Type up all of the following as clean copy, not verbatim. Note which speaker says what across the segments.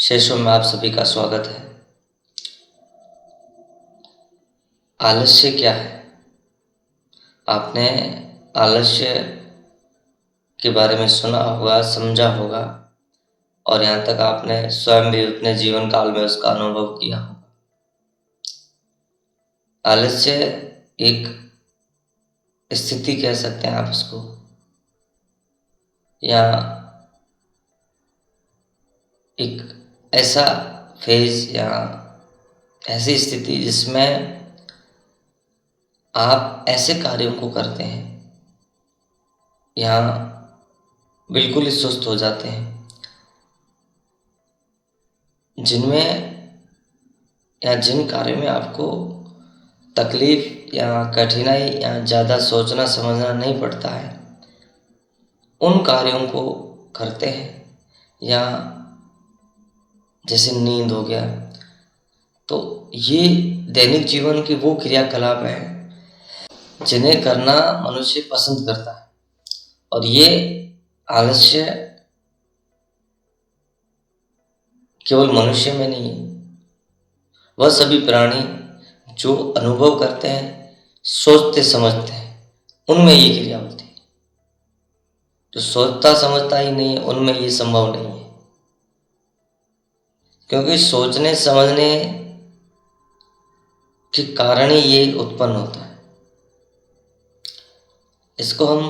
Speaker 1: शेषों में आप सभी का स्वागत है। आलस्य क्या है? आपने आलस्य के बारे में सुना होगा, समझा होगा और यहाँ तक आपने स्वयं भी अपने जीवन काल में उसका अनुभव किया होगा। आलस्य एक स्थिति कह सकते हैं आप इसको, या एक ऐसा फेज या ऐसी स्थिति जिसमें आप ऐसे कार्यों को करते हैं या बिल्कुल ही सुस्त हो जाते हैं जिनमें या जिन कार्यों में आपको तकलीफ या कठिनाई या ज़्यादा सोचना समझना नहीं पड़ता है, उन कार्यों को करते हैं। या जैसे नींद हो गया, तो ये दैनिक जीवन के वो क्रियाकलाप हैं जिन्हें करना मनुष्य पसंद करता है। और ये आलस्य केवल मनुष्य में नहीं है, वह सभी प्राणी जो अनुभव करते हैं, सोचते समझते हैं, उनमें ये क्रिया होती है। जो सोचता समझता ही नहीं है, उनमें ये संभव नहीं है, क्योंकि सोचने समझने के कारण ही ये उत्पन्न होता है। इसको हम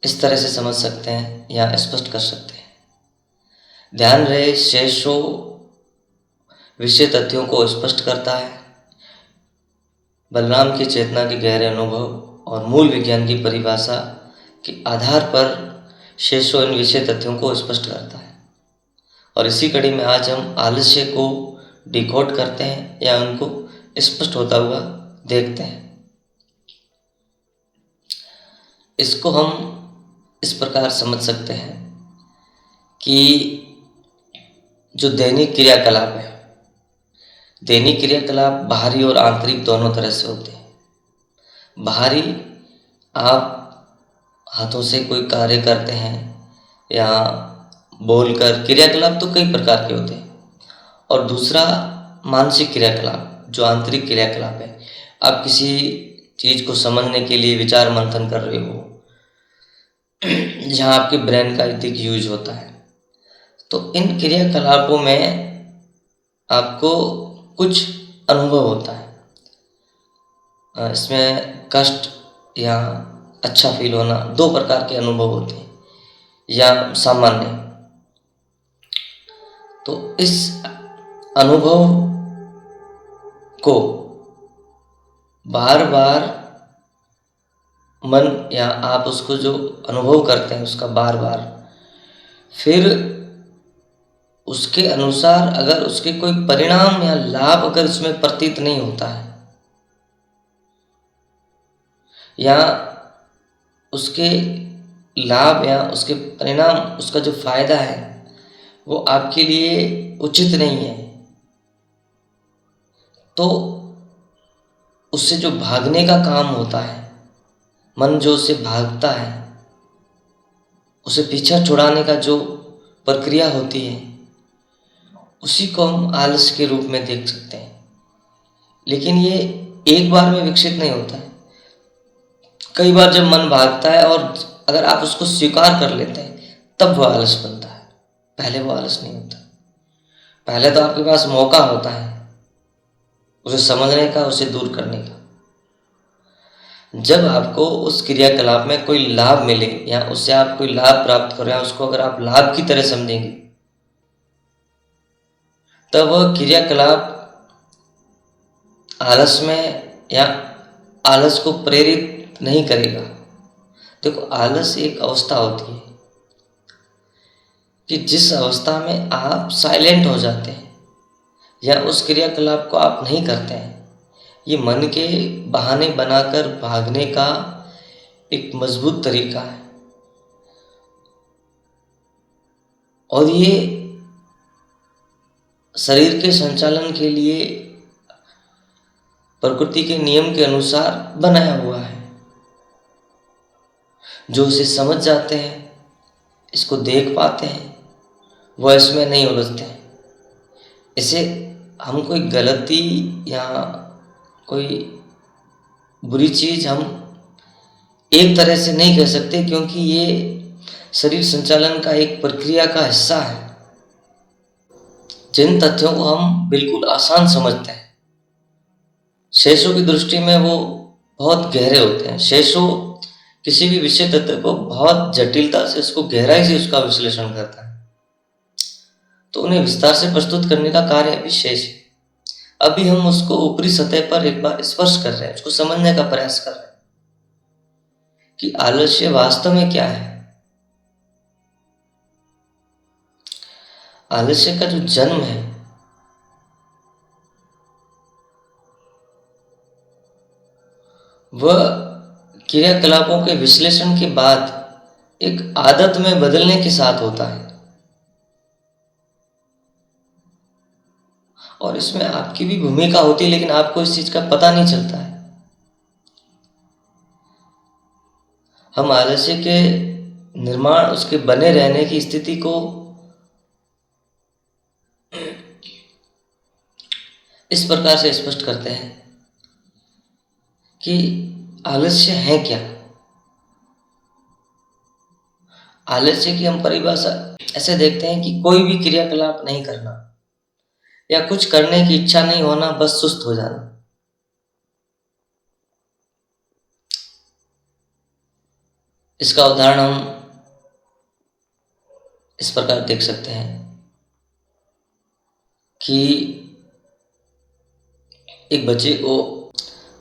Speaker 1: इस तरह से समझ सकते हैं या स्पष्ट कर सकते हैं। ध्यान रहे, शेषों विषय तथ्यों को स्पष्ट करता है। बलराम की चेतना के गहरे अनुभव और मूल विज्ञान की परिभाषा के आधार पर शेषों इन विषय तथ्यों को स्पष्ट करता है। और इसी कड़ी में आज हम आलस्य को डिकोड करते हैं या उनको स्पष्ट होता हुआ देखते हैं। इसको हम इस प्रकार समझ सकते हैं कि जो दैनिक क्रियाकलाप है, दैनिक क्रियाकलाप बाहरी और आंतरिक दोनों तरह से होते हैं। बाहरी, आप हाथों से कोई कार्य करते हैं या बोलकर, क्रियाकलाप तो कई प्रकार के होते हैं। और दूसरा मानसिक क्रियाकलाप, जो आंतरिक क्रियाकलाप है। आप किसी चीज़ को समझने के लिए विचार मंथन कर रहे हो, जहाँ आपके ब्रेन का अधिक यूज होता है, तो इन क्रियाकलापों में आपको कुछ अनुभव होता है। इसमें कष्ट या अच्छा फील होना, दो प्रकार के अनुभव होते हैं या सामान्य। तो इस अनुभव को बार बार मन या आप उसको जो अनुभव करते हैं उसका बार बार, फिर उसके अनुसार अगर उसके कोई परिणाम या लाभ अगर उसमें प्रतीत नहीं होता है, या उसके लाभ या उसके परिणाम, उसका जो फायदा है वो आपके लिए उचित नहीं है, तो उससे जो भागने का काम होता है, मन जो उससे भागता है, उसे पीछा छुड़ाने का जो प्रक्रिया होती है, उसी को हम आलस्य के रूप में देख सकते हैं। लेकिन ये एक बार में विकसित नहीं होता है। कई बार जब मन भागता है और अगर आप उसको स्वीकार कर लेते हैं, तब वो आलस बनता है। पहले वो आलस नहीं होता। पहले तो आपके पास मौका होता है उसे समझने का, उसे दूर करने का। जब आपको उस क्रियाकलाप में कोई लाभ मिले या उससे आप कोई लाभ प्राप्त करें, उसको अगर आप लाभ की तरह समझेंगे, तब वह क्रियाकलाप आलस में या आलस को प्रेरित नहीं करेगा। देखो, आलस एक अवस्था होती है कि जिस अवस्था में आप साइलेंट हो जाते हैं या उस क्रियाकलाप को आप नहीं करते हैं। ये मन के बहाने बनाकर भागने का एक मजबूत तरीका है, और ये शरीर के संचालन के लिए प्रकृति के नियम के अनुसार बनाया हुआ है। जो इसे समझ जाते हैं, इसको देख पाते हैं, वह इसमें नहीं उलझते हैं। इसे हम कोई गलती या कोई बुरी चीज़ हम एक तरह से नहीं कह सकते, क्योंकि ये शरीर संचालन का एक प्रक्रिया का हिस्सा है। जिन तथ्यों को हम बिल्कुल आसान समझते हैं, शेषों की दृष्टि में वो बहुत गहरे होते हैं। शेषों किसी भी विषय तत्व को बहुत जटिलता से, उसको गहराई से उसका विश्लेषण करता है, तो उन्हें विस्तार से प्रस्तुत करने का कार्य भी शेष है। अभी हम उसको ऊपरी सतह पर एक बार स्पर्श कर रहे हैं, उसको समझने का प्रयास कर रहे हैं कि आलस्य वास्तव में क्या है। आलस्य का जो जन्म है वह क्रियाकलापों के विश्लेषण के बाद एक आदत में बदलने के साथ होता है, और इसमें आपकी भी भूमिका होती है, लेकिन आपको इस चीज का पता नहीं चलता है। हम आलस्य के निर्माण, उसके बने रहने की स्थिति को इस प्रकार से स्पष्ट करते हैं कि आलस्य है क्या। आलस्य की हम परिभाषा ऐसे देखते हैं कि कोई भी क्रियाकलाप नहीं करना या कुछ करने की इच्छा नहीं होना, बस सुस्त हो जाना। इसका उदाहरण हम इस प्रकार देख सकते हैं कि एक बच्चे को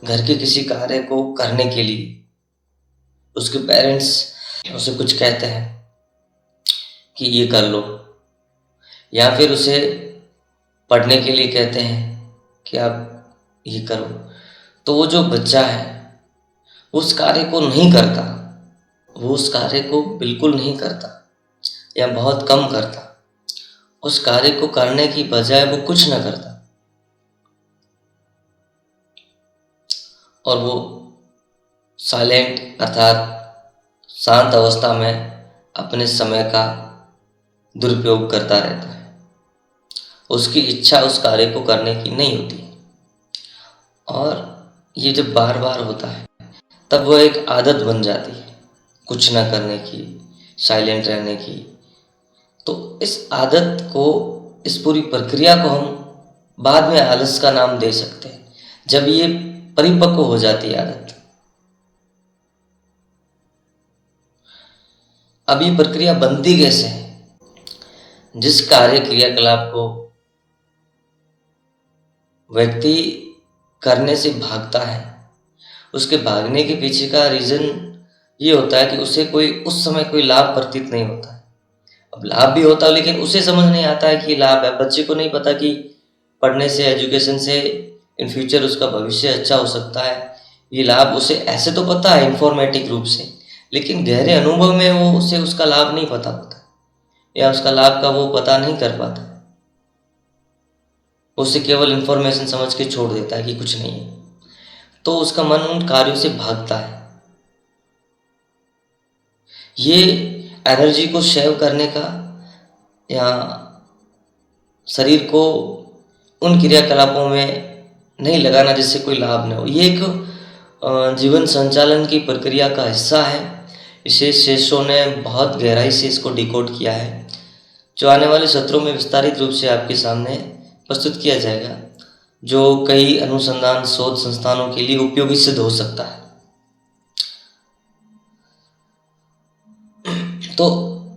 Speaker 1: घर के किसी कार्य को करने के लिए उसके पेरेंट्स उसे कुछ कहते हैं कि ये कर लो, या फिर उसे पढ़ने के लिए कहते हैं कि आप ये करो, तो वो जो बच्चा है उस कार्य को नहीं करता, वो उस कार्य को बिल्कुल नहीं करता या बहुत कम करता। उस कार्य को करने की बजाय वो कुछ न करता, और वो साइलेंट अर्थात शांत अवस्था में अपने समय का दुरुपयोग करता रहता है। उसकी इच्छा उस कार्य को करने की नहीं होती, और ये जब बार बार होता है तब वह एक आदत बन जाती है कुछ ना करने की, साइलेंट रहने की। तो इस आदत को, इस पूरी प्रक्रिया को हम बाद में आलस का नाम दे सकते हैं, जब ये परिपक्व हो जाती है आदत। अब ये प्रक्रिया बनती कैसे है? जिस कार्य क्रियाकलाप को व्यक्ति करने से भागता है, उसके भागने के पीछे का रीजन ये होता है कि उसे कोई उस समय कोई लाभ प्रतीत नहीं होता है। अब लाभ भी होता है, लेकिन उसे समझ नहीं आता है कि लाभ है। बच्चे को नहीं पता कि पढ़ने से, एजुकेशन से इन फ्यूचर उसका भविष्य अच्छा हो सकता है। ये लाभ उसे ऐसे तो पता है इंफॉर्मेटिक रूप से, लेकिन गहरे अनुभव में वो उसे उसका लाभ नहीं पता होता, या उसका लाभ का वो पता नहीं कर पाता। उसे केवल इंफॉर्मेशन समझ के छोड़ देता है कि कुछ नहीं है, तो उसका मन उन कार्यों से भागता है। ये एनर्जी को सेव करने का या शरीर को उन क्रियाकलापों में नहीं लगाना जिससे कोई लाभ न हो, ये एक जीवन संचालन की प्रक्रिया का हिस्सा है। इसे शेषों ने बहुत गहराई से इसको डिकोड किया है, जो आने वाले सत्रों में विस्तारित रूप से आपके सामने प्रस्तुत किया जाएगा, जो कई अनुसंधान शोध संस्थानों के लिए उपयोगी सिद्ध हो सकता है। तो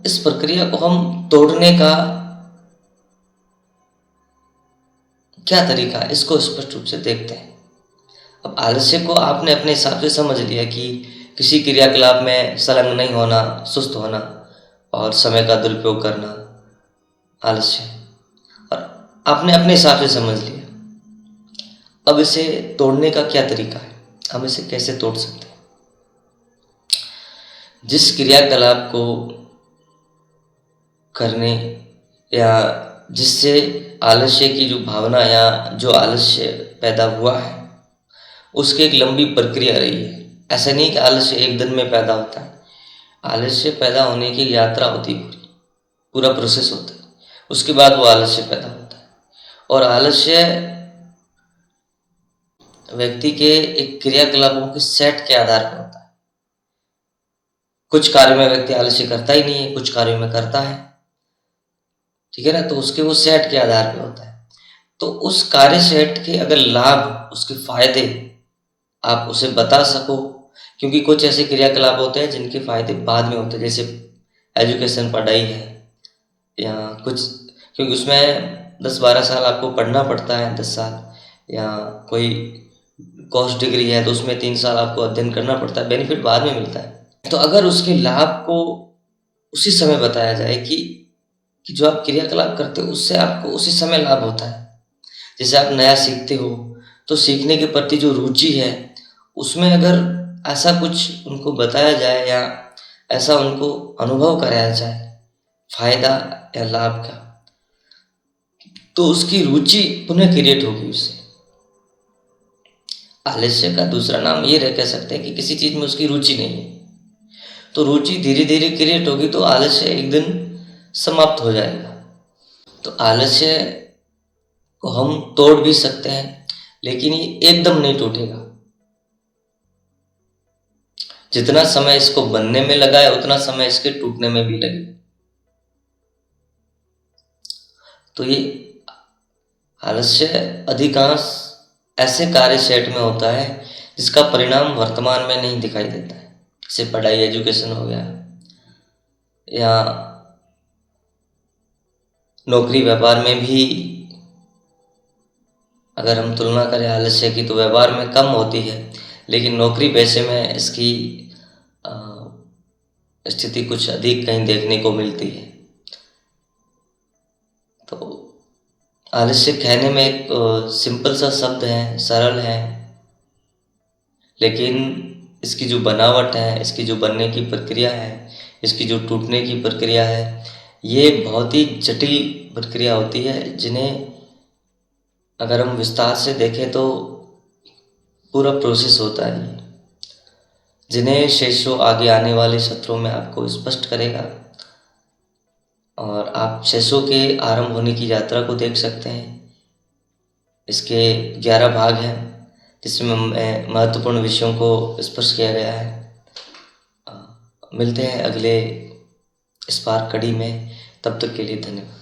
Speaker 1: इस प्रक्रिया को हम तोड़ने का क्या तरीका है, इसको स्पष्ट रूप से देखते हैं। अब आलस्य को आपने अपने हिसाब से समझ लिया कि किसी क्रियाकलाप में संलग्न नहीं होना, सुस्त होना और समय का दुरुपयोग करना आलस्य, और आपने अपने हिसाब से समझ लिया। अब इसे तोड़ने का क्या तरीका है, हम इसे कैसे तोड़ सकते हैं? जिस क्रियाकलाप को करने या जिससे आलस्य की जो भावना या जो आलस्य पैदा हुआ है, उसकी एक लंबी प्रक्रिया रही है। ऐसा नहीं कि आलस्य एक दिन में पैदा होता है। आलस्य पैदा होने की यात्रा होती है, पूरा प्रोसेस होता है। उसके बाद वो आलस्य पैदा होता है। और आलस्य व्यक्ति के एक क्रियाकलापों के सेट के आधार पर होता है। कुछ कार्य में व्यक्ति आलस्य करता ही नहीं है, कुछ कार्यों में करता है, ठीक है ना। तो उसके वो सेट के आधार पर होता है। तो उस कार्य सेट के अगर लाभ, उसके फायदे आप उसे बता सको, क्योंकि कुछ ऐसे क्रियाकलाप होते हैं जिनके फायदे बाद में होते हैं, जैसे एजुकेशन, पढ़ाई है, या कुछ, क्योंकि उसमें 10-12 साल आपको पढ़ना पड़ता है, 10 साल, या कोई कोर्स डिग्री है तो उसमें 3 साल आपको अध्ययन करना पड़ता है, बेनिफिट बाद में मिलता है। तो अगर उसके लाभ को उसी समय बताया जाए कि जो आप क्रियाकलाप करते हो उससे आपको उसी समय लाभ होता है। जैसे आप नया सीखते हो तो सीखने के प्रति जो रुचि है उसमें अगर ऐसा कुछ उनको बताया जाए या ऐसा उनको अनुभव कराया जाए फायदा या लाभ का, तो उसकी रुचि पुनः क्रिएट होगी उससे। आलस्य का दूसरा नाम ये कह सकते हैं कि किसी चीज में उसकी रुचि नहीं है, तो रुचि धीरे धीरे क्रिएट होगी तो आलस्य एक दिन समाप्त हो जाएगा। तो आलस्य को हम तोड़ भी सकते हैं, लेकिन ये एकदम नहीं टूटेगा। जितना समय इसको बनने में लगा है उतना समय इसके टूटने में भी लगेगा। तो ये आलस्य अधिकांश ऐसे कार्य सेट में होता है जिसका परिणाम वर्तमान में नहीं दिखाई देता है, जैसे पढ़ाई, एजुकेशन हो गया, या नौकरी व्यापार में भी अगर हम तुलना करें आलस्य की तो व्यापार में कम होती है, लेकिन नौकरी पेशे में इसकी स्थिति कुछ अधिक कहीं देखने को मिलती है। तो आलस्य कहने में एक सिंपल सा शब्द है, सरल है, लेकिन इसकी जो बनावट है, इसकी जो बनने की प्रक्रिया है, इसकी जो टूटने की प्रक्रिया है, ये बहुत ही जटिल प्रक्रिया होती है, जिन्हें अगर हम विस्तार से देखें तो पूरा प्रोसेस होता है, जिन्हें शेषों आगे आने वाले सत्रों में आपको स्पष्ट करेगा। और आप शेषों के आरंभ होने की यात्रा को देख सकते हैं। इसके 11 भाग हैं जिसमें महत्वपूर्ण विषयों को स्पर्श किया गया है। मिलते हैं अगले स्पार्क कड़ी में, तब तक के लिए धन्यवाद।